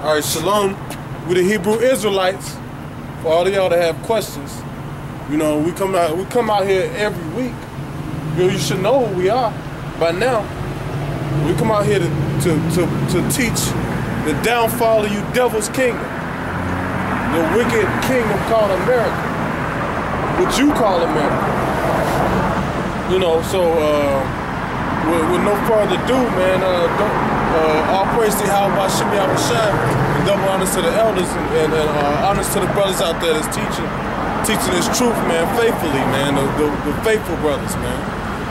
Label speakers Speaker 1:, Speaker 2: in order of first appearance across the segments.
Speaker 1: All right, shalom. We the Hebrew Israelites. For all of y'all that have questions, you know, we come out here every week. You know, you should know who we are by now. We come out here to teach the downfall of you devil's kingdom, the wicked kingdom called America, what you call America. You know, so with no further ado, man, all praise to Yahawashi, Yahawashi, and double honors to the elders and honors to the brothers out there that's teaching this truth, man, faithfully, man, the faithful brothers, man,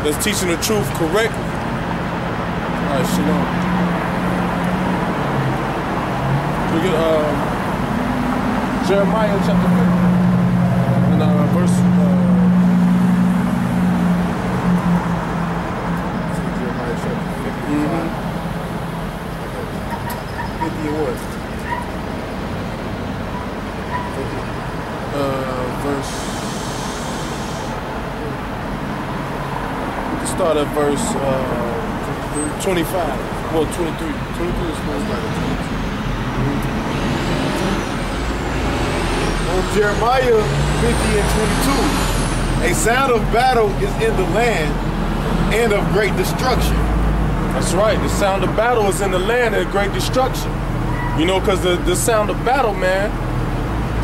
Speaker 1: that's teaching the truth correctly. All right, shalom. We get Jeremiah chapter 50 and verse.
Speaker 2: Jeremiah chapter 50. 50 and what?
Speaker 1: Verse. We can start at verse 25. Well, 23. 23 is supposed to be 22.
Speaker 2: Jeremiah 50 and 22. A sound of battle is in the land and of great destruction.
Speaker 1: That's right. The sound of battle is in the land and great destruction. You know, because the sound of battle, man,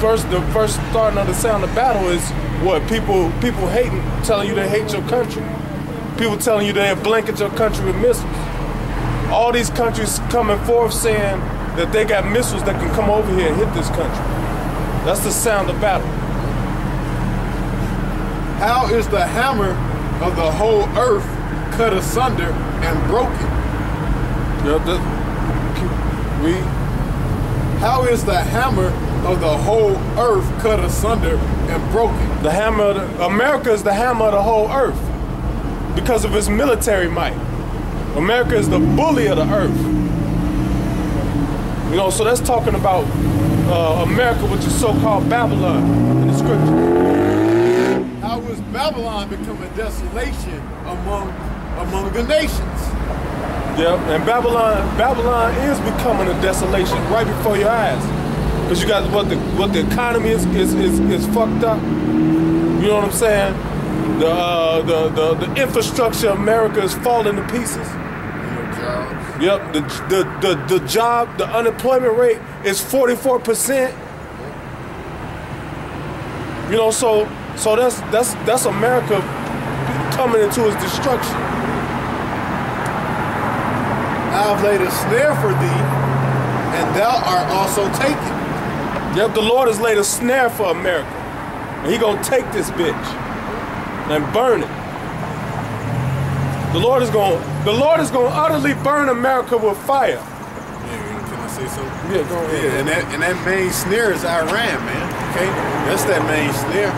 Speaker 1: the first starting of the sound of battle is what? People hating, telling you they hate your country. People telling you they blanket your country with missiles. All these countries coming forth saying that they got missiles that can come over here and hit this country. That's the sound of battle.
Speaker 2: How is the hammer of the whole earth cut asunder and broken? How is the hammer of the whole earth cut asunder and broken?
Speaker 1: The hammer America is the hammer of the whole earth because of its military might. America is the bully of the earth. You know, so that's talking about America, which is so-called Babylon in the scripture.
Speaker 2: How has Babylon become a desolation among the nations?
Speaker 1: Yeah, and Babylon is becoming a desolation right before your eyes. Because you got what the economy is fucked up. You know what I'm saying? The infrastructure of America is falling to pieces. Yep, the unemployment rate is 44%. You know, so that's America coming into its destruction.
Speaker 2: I have laid a snare for thee, and thou art also taken.
Speaker 1: Yep, the Lord has laid a snare for America, and He gonna take this bitch and burn it. The Lord is gonna utterly burn America with fire.
Speaker 2: Yeah, can I say something?
Speaker 1: Yeah, go ahead.
Speaker 2: Yeah, and that main snare is Iran, man. Okay, that's that main snare.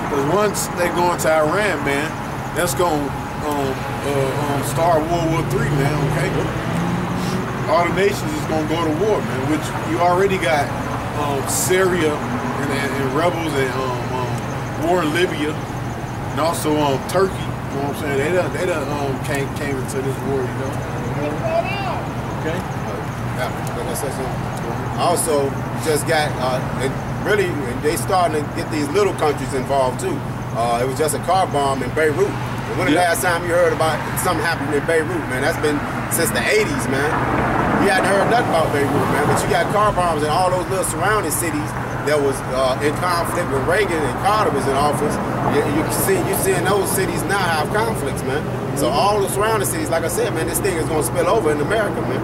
Speaker 2: Because once they go into Iran, man, that's gonna start World War III, man. Okay, all the nations is gonna go to war, man. Which you already got Syria and rebels and war in Libya, and also Turkey. You know what I'm saying? They done came into this war, you know. Okay.
Speaker 3: Like I said, also just got they starting to get these little countries involved too. It was just a car bomb in Beirut. And when the last time you heard about something happening in Beirut, man? That's been since the 80s, man. You hadn't heard nothing about Beirut, man. But you got car bombs in all those little surrounding cities that was in conflict when Reagan and Carter was in office. You're seeing those cities now have conflicts, man. So all the surrounding cities, like I said, man, this thing is gonna spill over in America, man.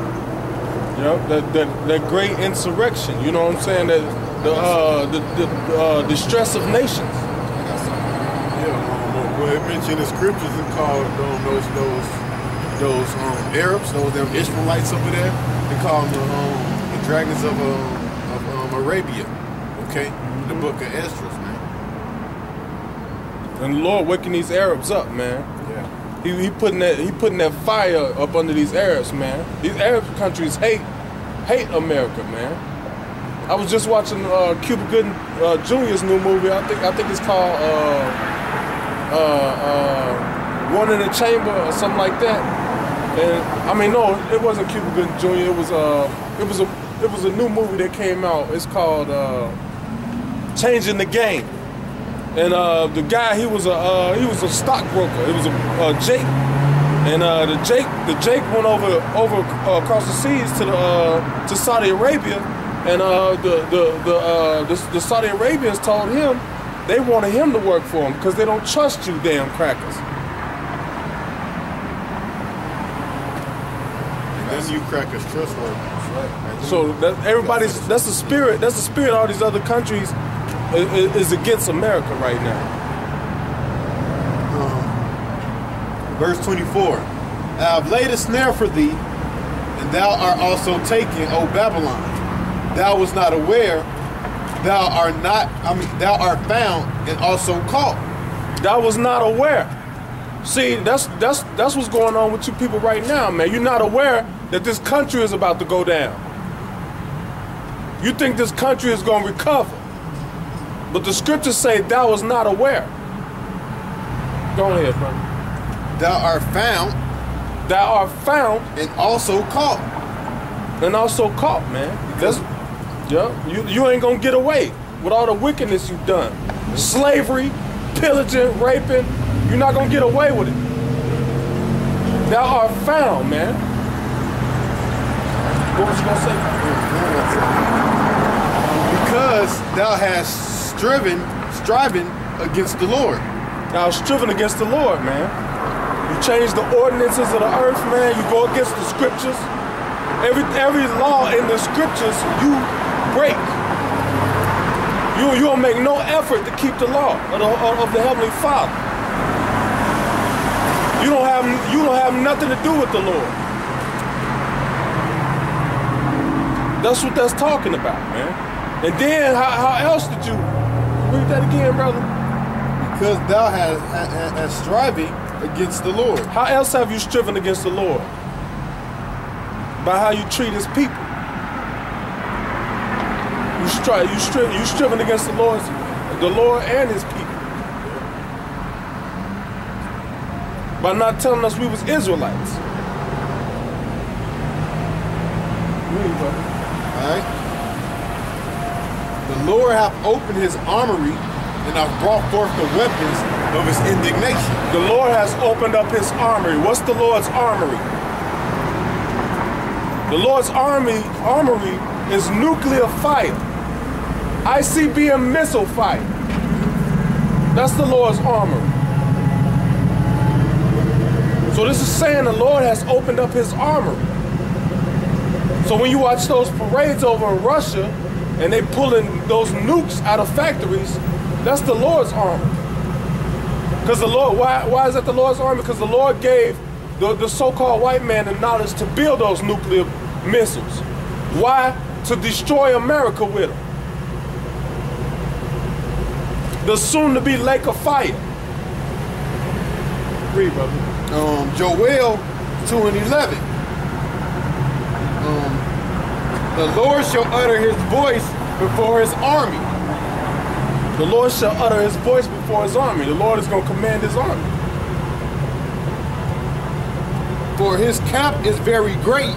Speaker 1: Yep, that great insurrection. You know what I'm saying? That the distress of nations.
Speaker 2: Yeah, well, it mentioned in the scriptures and called those Arabs, those them Israelites over there. They call them the dragons of Arabia. Okay, the book of Esdras, man.
Speaker 1: And the Lord waking these Arabs up, man.
Speaker 2: Yeah.
Speaker 1: He putting that fire up under these Arabs, man. These Arab countries hate America, man. I was just watching Cuba Gooding Jr.'s new movie. I think it's called One in the Chamber or something like that. And I mean, no, it wasn't Cuba Gooding Jr. It was it was a new movie that came out. It's called Changing the Game. And the guy, he was a stockbroker. It was a Jake. And the Jake went over across the seas to Saudi Arabia, and the Saudi Arabians told him they wanted him to work for them because they don't trust you, damn crackers.
Speaker 2: And then you crackers trustworthy.
Speaker 3: Right.
Speaker 1: So that's the spirit. That's the spirit. All these other countries is against America right now.
Speaker 2: Verse 24. I have laid a snare for thee, and thou art also taken, O Babylon. Thou was not aware. Thou art found and also caught.
Speaker 1: Thou was not aware. See, that's what's going on with you people right now, man. You're not aware that this country is about to go down. You think this country is going to recover. But the scriptures say thou was not aware. Go ahead, brother.
Speaker 2: Thou art found.
Speaker 1: Thou art found.
Speaker 2: And also caught.
Speaker 1: And also caught, man. You ain't going to get away with all the wickedness you've done. Slavery, pillaging, raping. You're not going to get away with it. Thou art found, man. What was you going to say?
Speaker 2: Because thou hast striving against the Lord.
Speaker 1: Thou hast striven against the Lord, man. You change the ordinances of the earth, man. You go against the scriptures. Every law in the scriptures, you break. You don't make no effort to keep the law of the Heavenly Father. You don't have nothing to do with the Lord. That's what that's talking about, man. And then how else did you read that again, brother?
Speaker 2: Because thou hast striving against the Lord.
Speaker 1: How else have you striven against the Lord? By how you treat his people. You striven against the Lord and his people. By not telling us we was Israelites. Read, brother.
Speaker 2: Alright. The Lord hath opened his armory and hath brought forth the weapons of his indignation.
Speaker 1: The Lord has opened up his armory. What's the Lord's armory? The Lord's armory is nuclear fire. ICBM missile fire. That's the Lord's armory. So this is saying the Lord has opened up his armory. So when you watch those parades over in Russia and they pulling those nukes out of factories, that's the Lord's armor. Because the Lord, why is that the Lord's armor? Because the Lord gave the so-called white man the knowledge to build those nuclear missiles. Why? To destroy America with them. The soon-to-be lake of fire. Read, brother.
Speaker 2: Joel 2:11. The Lord shall utter his voice before his army.
Speaker 1: The Lord shall utter his voice before his army. The Lord is going to command his army.
Speaker 2: For his camp is very great,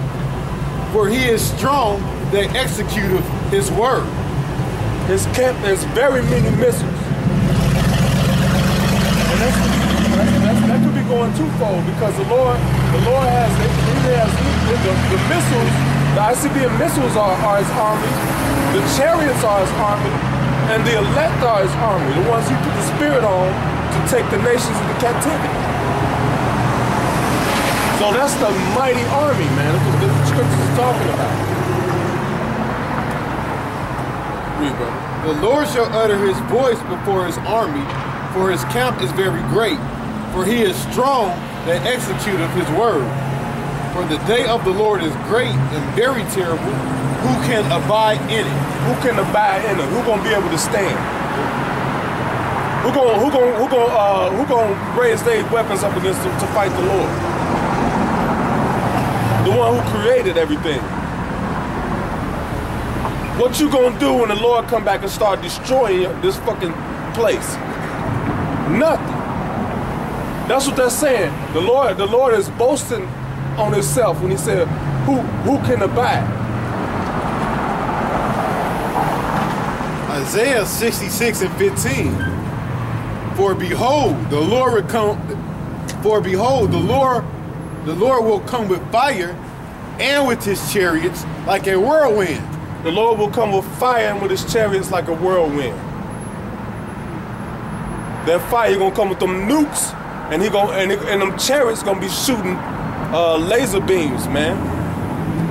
Speaker 2: for he is strong that executeth his word.
Speaker 1: His camp has very many missiles. And that could be going twofold because the Lord has the missiles, the ICBM missiles are his army, the chariots are his army, and the elect are his army, the ones he put the Spirit on to take the nations into captivity. So that's the mighty army, man. That's what the scriptures is talking about. Read, brother.
Speaker 2: The Lord shall utter his voice before his army, for his camp is very great, for he is strong that executeth his word. For the day of the Lord is great and very terrible. Who can abide in it?
Speaker 1: Who can abide in it? Who gonna be able to stand? Who gonna raise their weapons up against them to fight the Lord? The one who created everything. What you gonna do when the Lord come back and start destroying this fucking place? Nothing. That's what they're saying. The Lord is boasting on himself when he said, who can abide?
Speaker 2: Isaiah 66 and 15. For behold, the Lord will come. For behold, the Lord will come with fire, and with his chariots like a whirlwind.
Speaker 1: The Lord will come with fire and with his chariots like a whirlwind. That fire gonna come with them nukes, and them chariots gonna be shooting laser beams, man.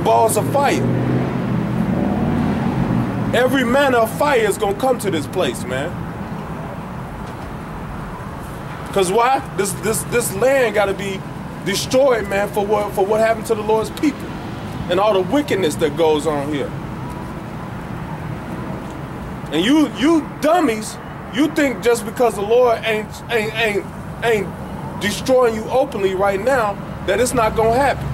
Speaker 1: Balls of fire. Every manner of fire is gonna come to this place, man. Cause why? This land gotta be destroyed, man, for what happened to the Lord's people and all the wickedness that goes on here. And you dummies, you think just because the Lord ain't destroying you openly right now that it's not gonna happen.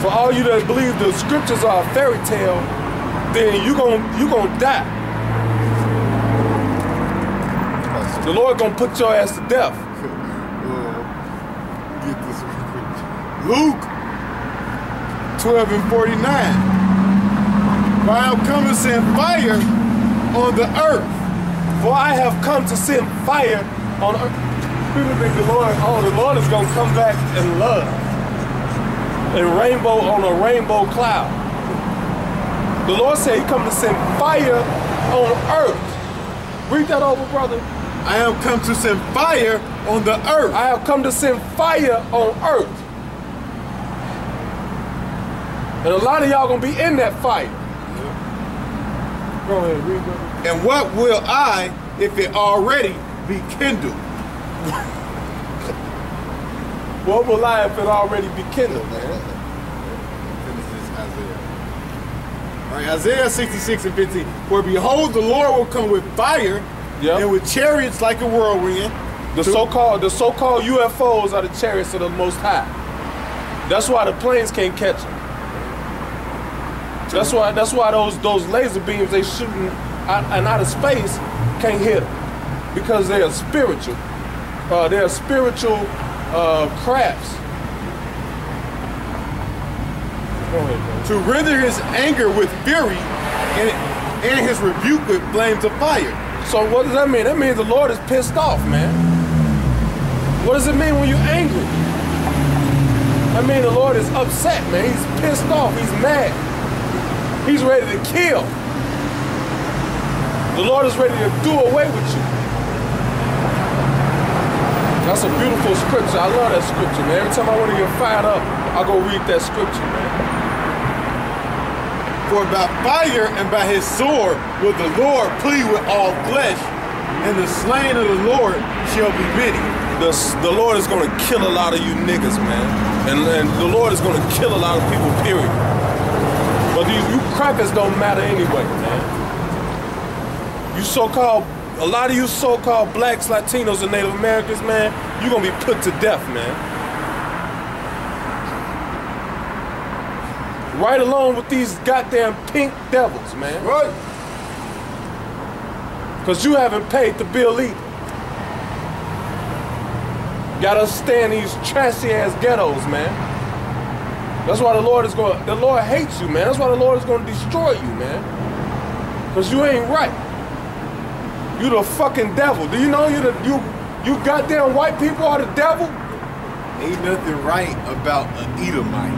Speaker 1: For all you that believe the scriptures are a fairy tale, then you gonna die. The Lord gonna put your ass to death.
Speaker 2: Get this Luke 12 and 49. For I have come to send fire on the earth.
Speaker 1: For I have come to send fire on earth. People think the Lord is gonna come back in love. And rainbow on a rainbow cloud. The Lord said he come to send fire on earth. Read that over, brother.
Speaker 2: I have come to send fire on the earth.
Speaker 1: I have come to send fire on earth. And a lot of y'all gonna be in that fire. Go ahead, read that.
Speaker 2: And what will I if it already be kindled?
Speaker 1: What will I if it already be kindled, man?
Speaker 2: All right, Isaiah 66 and 15. For behold, the Lord will come with fire, and with chariots like a whirlwind.
Speaker 1: The so-called UFOs are the chariots of the Most High. That's why the planes can't catch them. That's why those laser beams they shooting out of space can't hit them, because they are spiritual. They are spiritual crafts. Go ahead, bro.
Speaker 2: To render his anger with fury and his rebuke with flames of fire.
Speaker 1: So what does that mean? That means the Lord is pissed off, man. What does it mean when you're angry? I mean the Lord is upset, man. He's pissed off. He's mad. He's ready to kill. The Lord is ready to do away with you. That's a beautiful scripture. I love that scripture, man. Every time I want to get fired up, I go read that scripture, man.
Speaker 2: For by fire and by his sword will the Lord plead with all flesh, and the slain of the Lord shall be many.
Speaker 1: The Lord is going to kill a lot of you niggas, man. And the Lord is going to kill a lot of people, period. But you crackers don't matter anyway, man. You a lot of you so-called blacks, Latinos, and Native Americans, man, you're going to be put to death, man. Right along with these goddamn pink devils, man.
Speaker 2: Right.
Speaker 1: Because you haven't paid the bill either. Gotta stay in these trashy ass ghettos, man. That's why the Lord hates you, man. That's why the Lord is gonna destroy you, man. Because you ain't right. You the fucking devil. Do you know you goddamn white people are the devil?
Speaker 2: Ain't nothing right about an Edomite.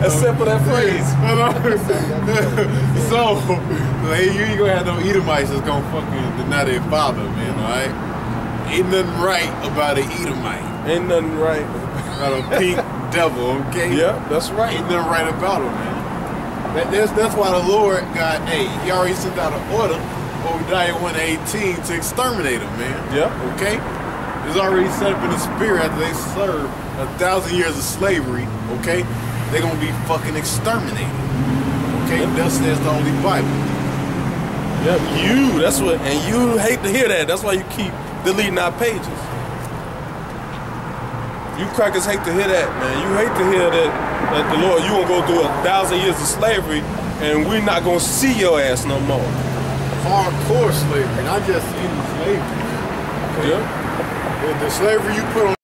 Speaker 1: Except for that phrase.
Speaker 2: So, hey, you ain't gonna have no Edomites that's gonna fucking deny their father, man, alright? Ain't nothing right about an Edomite.
Speaker 1: Ain't nothing right
Speaker 2: about a pink devil, okay?
Speaker 1: Yeah, that's right.
Speaker 2: Ain't nothing right about him, man. That's why the Lord got, he already sent out an order, Obadiah 1:18, to exterminate him, man.
Speaker 1: Yeah.
Speaker 2: Okay? It's already set up in the spirit after they served 1,000 years of slavery, okay? They're gonna be fucking exterminated. Okay? Thus says the Holy Bible.
Speaker 1: Yep, and you hate to hear that. That's why you keep deleting our pages. You crackers hate to hear that, man. You hate to hear that the Lord, you gonna go through 1,000 years of slavery and we're not gonna see your ass no more.
Speaker 2: Hardcore slavery, not just any slavery. Okay?
Speaker 1: Yeah.
Speaker 2: The slavery you put on